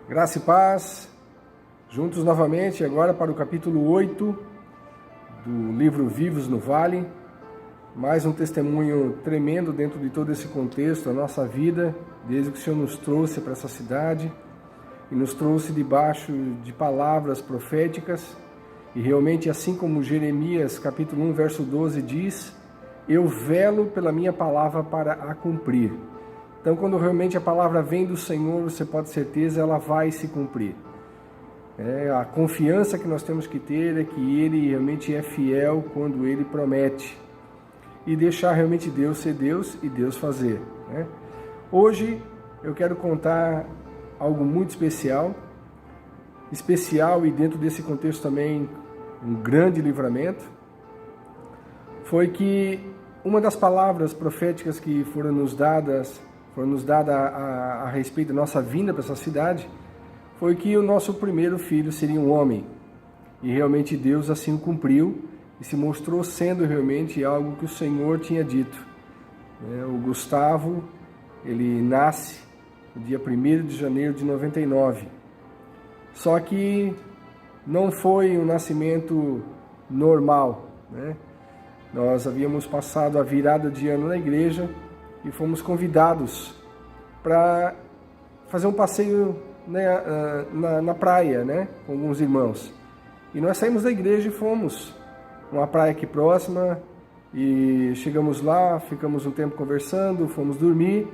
Graça e paz, juntos novamente agora para o capítulo 8 do livro Vivos no Vale. Mais um testemunho tremendo dentro de todo esse contexto, a nossa vida, desde que o Senhor nos trouxe para essa cidade e nos trouxe debaixo de palavras proféticas. E realmente, assim como Jeremias capítulo 1, verso 12 diz, eu velo pela minha palavra para a cumprir. Então, quando realmente a palavra vem do Senhor, você pode ter certeza, ela vai se cumprir. A confiança que nós temos que ter é que Ele realmente é fiel quando Ele promete. E deixar realmente Deus ser Deus e Deus fazer. Hoje eu quero contar algo muito especial e dentro desse contexto também um grande livramento. Foi que uma das palavras proféticas que foram nos dadas a respeito da nossa vinda para essa cidade, foi que o nosso primeiro filho seria um homem. E realmente Deus assim o cumpriu e se mostrou sendo realmente algo que o Senhor tinha dito. O Gustavo, ele nasce no dia 1º de janeiro de 99. Só que não foi um nascimento normal. Nós havíamos passado a virada de ano na igreja e fomos convidados para fazer um passeio na praia, com alguns irmãos. E nós saímos da igreja e fomos numa praia aqui próxima, e chegamos lá, ficamos um tempo conversando, fomos dormir.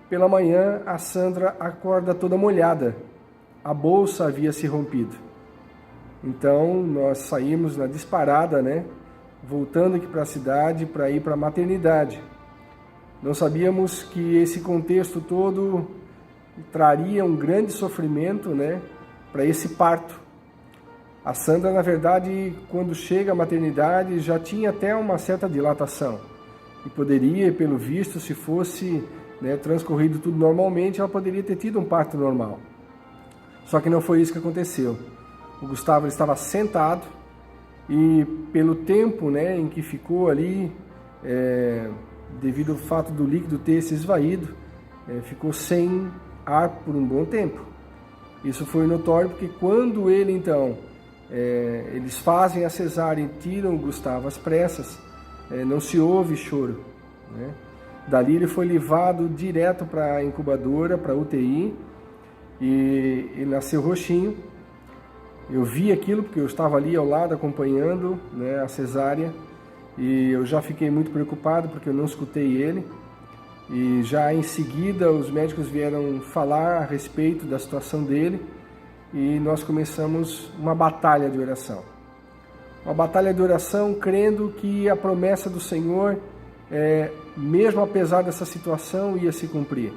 Pela manhã, a Sandra acorda toda molhada, a bolsa havia se rompido. Então, nós saímos na disparada, voltando aqui para a cidade para ir para a maternidade. Não sabíamos que esse contexto todo traria um grande sofrimento, para esse parto. A Sandra, na verdade, quando chega à maternidade, já tinha até uma certa dilatação. E poderia, pelo visto, se fosse transcorrido tudo normalmente, ela poderia ter tido um parto normal. Só que não foi isso que aconteceu. O Gustavo estava sentado e, pelo tempo em que ficou ali, devido ao fato do líquido ter se esvaído, ficou sem ar por um bom tempo. Isso foi notório porque quando ele então, eles fazem a cesárea e tiram o Gustavo às pressas, não se ouve choro. Dali ele foi levado direto para a incubadora, para a UTI, e ele nasceu roxinho. Eu vi aquilo porque eu estava ali ao lado acompanhando a cesárea, e eu já fiquei muito preocupado porque eu não escutei ele. E já em seguida os médicos vieram falar a respeito da situação dele, e nós começamos uma batalha de oração. Uma batalha de oração crendo que a promessa do Senhor, mesmo apesar dessa situação, ia se cumprir.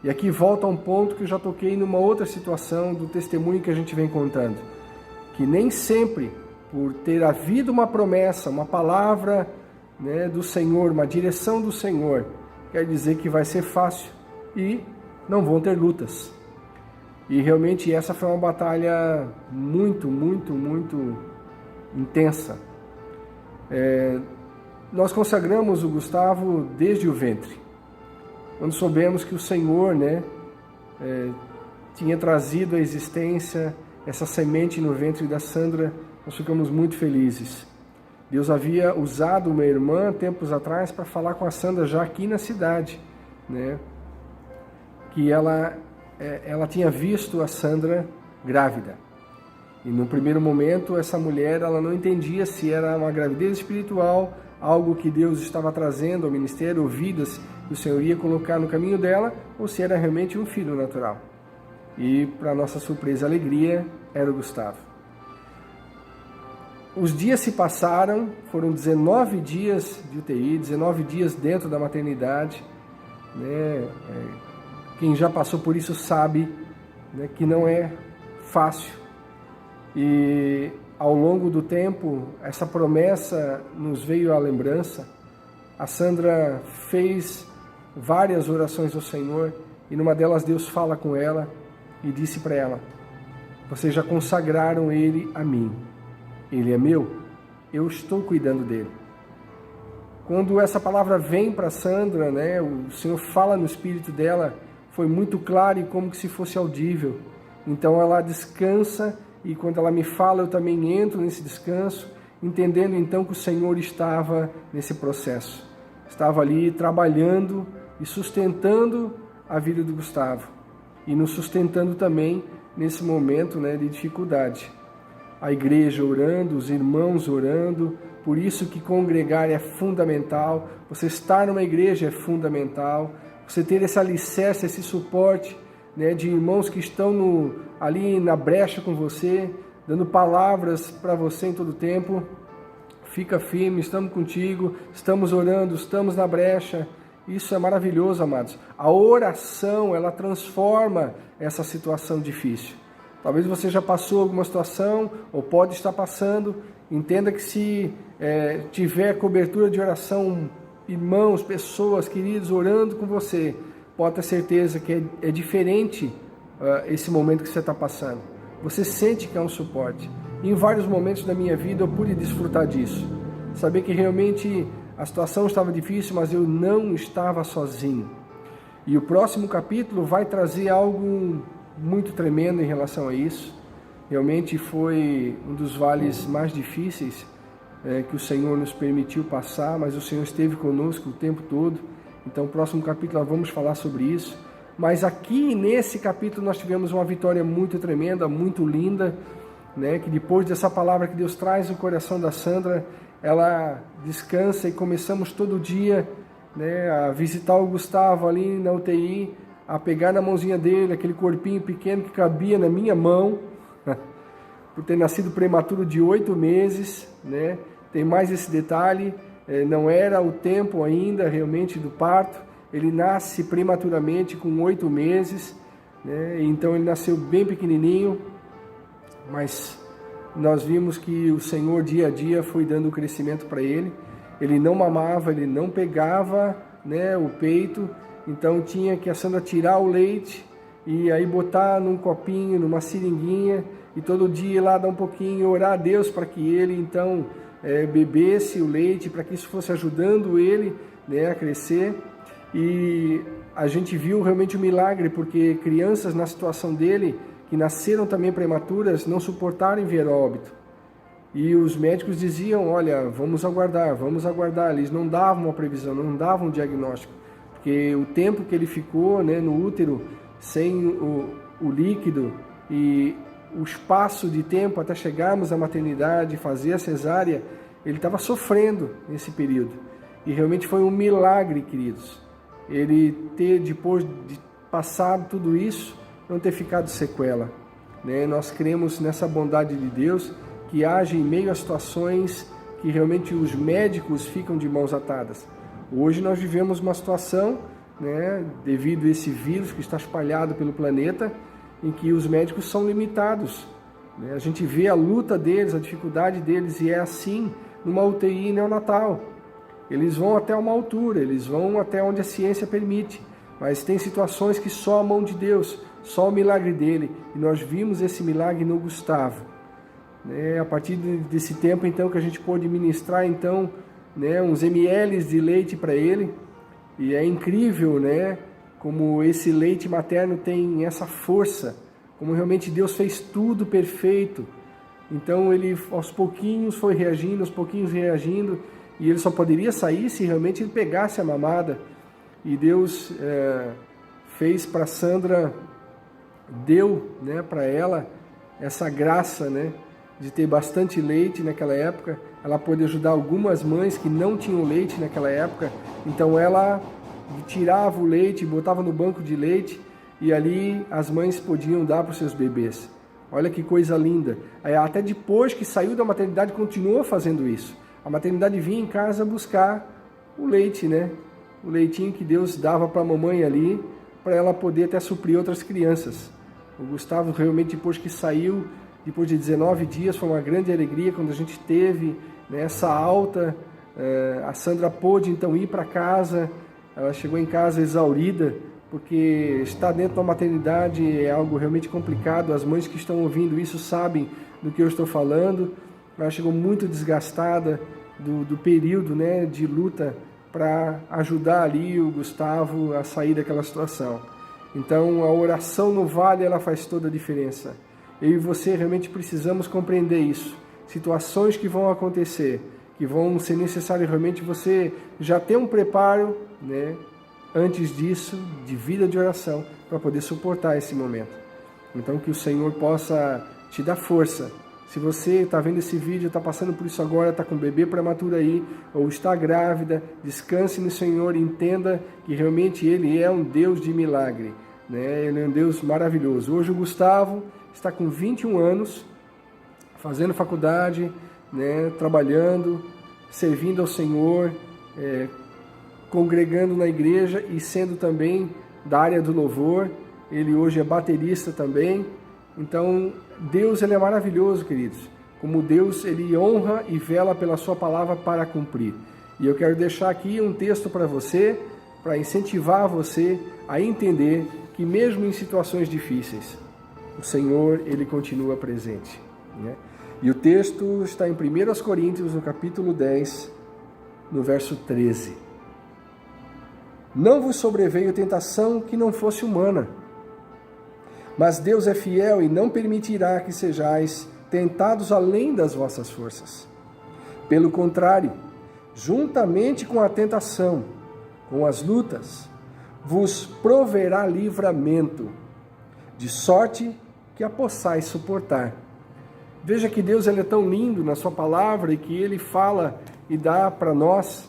E aqui volta um ponto que eu já toquei numa outra situação do testemunho que a gente vem contando. Que nem sempre, por ter havido uma promessa, uma palavra do Senhor, uma direção do Senhor, quer dizer que vai ser fácil e não vão ter lutas. E realmente essa foi uma batalha muito, muito, muito intensa. Nós consagramos o Gustavo desde o ventre. Quando soubemos que o Senhor tinha trazido à existência essa semente no ventre da Sandra, nós ficamos muito felizes. Deus havia usado uma irmã tempos atrás para falar com a Sandra já aqui na cidade, que ela tinha visto a Sandra grávida. E no primeiro momento essa mulher ela não entendia se era uma gravidez espiritual, algo que Deus estava trazendo ao ministério, ou vidas que o Senhor ia colocar no caminho dela, ou se era realmente um filho natural. E, para nossa surpresa e alegria, era o Gustavo. Os dias se passaram, foram 19 dias de UTI, 19 dias dentro da maternidade. Quem já passou por isso sabe que não é fácil. E ao longo do tempo, essa promessa nos veio à lembrança. A Sandra fez várias orações ao Senhor, e numa delas Deus fala com ela e disse para ela: vocês já consagraram ele a mim. Ele é meu, eu estou cuidando dele. Quando essa palavra vem para Sandra, o Senhor fala no espírito dela, foi muito claro e como que se fosse audível. Então ela descansa, e quando ela me fala, eu também entro nesse descanso, entendendo então que o Senhor estava nesse processo. Estava ali trabalhando e sustentando a vida do Gustavo, e nos sustentando também nesse momento, né, de dificuldade. A igreja orando, os irmãos orando, por isso que congregar é fundamental, você estar numa igreja é fundamental, você ter esse alicerce, esse suporte, né, de irmãos que estão ali na brecha com você, dando palavras para você em todo o tempo. Fica firme, estamos contigo, estamos orando, estamos na brecha. Isso é maravilhoso, amados. A oração, ela transforma essa situação difícil. Talvez você já passou alguma situação, ou pode estar passando. Entenda que se tiver cobertura de oração, irmãos, pessoas, queridos, orando com você, pode ter certeza que é diferente esse momento que você está passando. Você sente que é um suporte. Em vários momentos da minha vida eu pude desfrutar disso. Saber que realmente a situação estava difícil, mas eu não estava sozinho. E o próximo capítulo vai trazer algo muito tremendo em relação a isso. Realmente foi um dos vales mais difíceis que o Senhor nos permitiu passar, mas o Senhor esteve conosco o tempo todo. Então, no próximo capítulo nós vamos falar sobre isso. Mas aqui nesse capítulo nós tivemos uma vitória muito tremenda, muito linda, né? Que depois dessa palavra que Deus traz no coração da Sandra, ela descansa, e começamos todo dia, né, a visitar o Gustavo ali na UTI, a pegar na mãozinha dele, aquele corpinho pequeno que cabia na minha mão, por ter nascido prematuro de 8 meses, né? Tem mais esse detalhe, não era o tempo ainda realmente do parto, ele nasce prematuramente com 8 meses, né? Então ele nasceu bem pequenininho, mas nós vimos que o Senhor dia a dia foi dando crescimento para ele. Ele não mamava, ele não pegava, né, o peito, então tinha que a Sandra tirar o leite e aí botar num copinho, numa seringuinha, e todo dia ir lá dar um pouquinho, orar a Deus para que ele então bebesse o leite, para que isso fosse ajudando ele, né, a crescer. E a gente viu realmente um milagre, porque crianças na situação dele, que nasceram também prematuras, não suportaram ver óbito. E os médicos diziam, olha, vamos aguardar. Eles não davam uma previsão, não davam um diagnóstico, porque o tempo que ele ficou, né, no útero, sem o líquido, e o espaço de tempo até chegarmos à maternidade, fazer a cesárea, ele estava sofrendo nesse período. E realmente foi um milagre, queridos, ele ter, depois de passado tudo isso, não ter ficado sequela, né? Nós cremos nessa bondade de Deus, que age em meio a situações que realmente os médicos ficam de mãos atadas. Hoje nós vivemos uma situação, né, devido a esse vírus que está espalhado pelo planeta, em que os médicos são limitados, né? A gente vê a luta deles, a dificuldade deles, e é assim numa UTI neonatal. Eles vão até uma altura, eles vão até onde a ciência permite, mas tem situações que só a mão de Deus, só o milagre dele, e nós vimos esse milagre no Gustavo. A partir desse tempo, então, que a gente pôde ministrar, então, né, uns ml de leite para ele, e é incrível, né, como esse leite materno tem essa força, como realmente Deus fez tudo perfeito. Então ele aos pouquinhos foi reagindo, e ele só poderia sair se realmente ele pegasse a mamada. E Deus fez para Sandra, deu, né, para ela essa graça, né, de ter bastante leite naquela época. Ela pôde ajudar algumas mães que não tinham leite naquela época, então ela tirava o leite, botava no banco de leite, e ali as mães podiam dar para os seus bebês. Olha que coisa linda. Até depois que saiu da maternidade, continuou fazendo isso. A maternidade vinha em casa buscar o leite, né? O leitinho que Deus dava para a mamãe ali, para ela poder até suprir outras crianças. O Gustavo realmente, depois que saiu, depois de 19 dias, foi uma grande alegria quando a gente teve, né, essa alta. A Sandra pôde então ir para casa. Ela chegou em casa exaurida, porque estar dentro da maternidade é algo realmente complicado. As mães que estão ouvindo isso sabem do que eu estou falando. Ela chegou muito desgastada do período, né, de luta para ajudar ali o Gustavo a sair daquela situação. Então, a oração no vale, ela faz toda a diferença. Eu e você realmente precisamos compreender isso. Situações que vão acontecer, que vão ser necessário realmente você já ter um preparo, né, antes disso, de vida de oração, para poder suportar esse momento. Então, que o Senhor possa te dar força. Se você está vendo esse vídeo, está passando por isso agora, está com um bebê prematuro aí, ou está grávida, descanse no Senhor, entenda que realmente Ele é um Deus de milagre, né? Ele é um Deus maravilhoso. Hoje o Gustavo está com 21 anos, fazendo faculdade, né, trabalhando, servindo ao Senhor, congregando na igreja e sendo também da área do louvor. Ele hoje é baterista também. Então, Deus, ele é maravilhoso, queridos. Como Deus, ele honra e vela pela sua palavra para cumprir. E eu quero deixar aqui um texto para você, para incentivar você a entender que mesmo em situações difíceis, o Senhor, ele continua presente, né? E o texto está em 1 Coríntios, no capítulo 10, no verso 13. Não vos sobreveio tentação que não fosse humana, mas Deus é fiel e não permitirá que sejais tentados além das vossas forças. Pelo contrário, juntamente com a tentação, com as lutas, vos proverá livramento, de sorte que a possais suportar. Veja que Deus, ele é tão lindo na sua palavra e que ele fala e dá para nós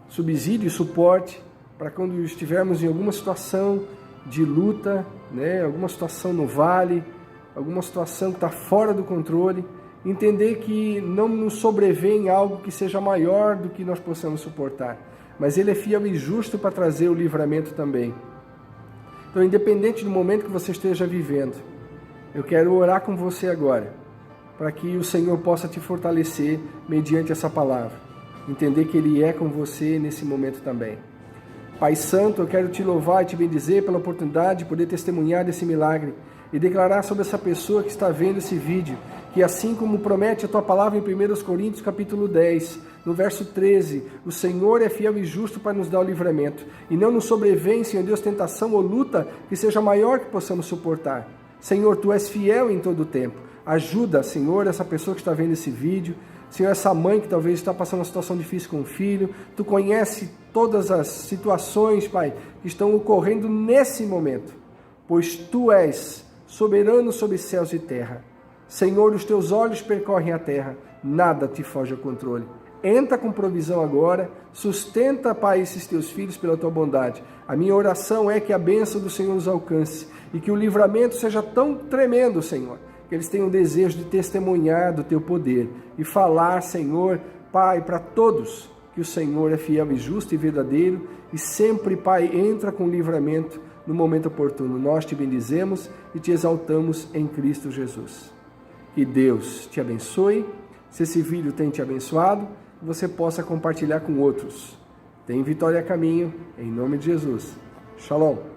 subsídio e suporte para quando estivermos em alguma situação de luta, né, alguma situação no vale, alguma situação que está fora do controle, entender que não nos sobrevém algo que seja maior do que nós possamos suportar, mas Ele é fiel e justo para trazer o livramento também. Então, independente do momento que você esteja vivendo, eu quero orar com você agora, para que o Senhor possa te fortalecer mediante essa palavra, entender que Ele é com você nesse momento também. Pai Santo, eu quero te louvar e te bendizer pela oportunidade de poder testemunhar desse milagre e declarar sobre essa pessoa que está vendo esse vídeo, que assim como promete a tua palavra em 1 Coríntios capítulo 10, no verso 13, o Senhor é fiel e justo para nos dar o livramento, e não nos sobrevém, Senhor Deus, tentação ou luta que seja maior que possamos suportar. Senhor, tu és fiel em todo o tempo. Ajuda, Senhor, essa pessoa que está vendo esse vídeo, Senhor, essa mãe que talvez está passando uma situação difícil com o filho, tu conhece todas as situações, Pai, que estão ocorrendo nesse momento, pois tu és soberano sobre céus e terra. Senhor, os teus olhos percorrem a terra, nada te foge ao controle. Entra com provisão agora, sustenta, Pai, esses teus filhos pela tua bondade. A minha oração é que a bênção do Senhor os alcance e que o livramento seja tão tremendo, Senhor, que eles tenham desejo de testemunhar do teu poder e falar, Senhor, Pai, para todos, que o Senhor é fiel e justo e verdadeiro e sempre, Pai, entra com livramento no momento oportuno. Nós te bendizemos e te exaltamos em Cristo Jesus. Que Deus te abençoe. Se esse vídeo tem te abençoado, você possa compartilhar com outros. Tem vitória a caminho, em nome de Jesus. Shalom.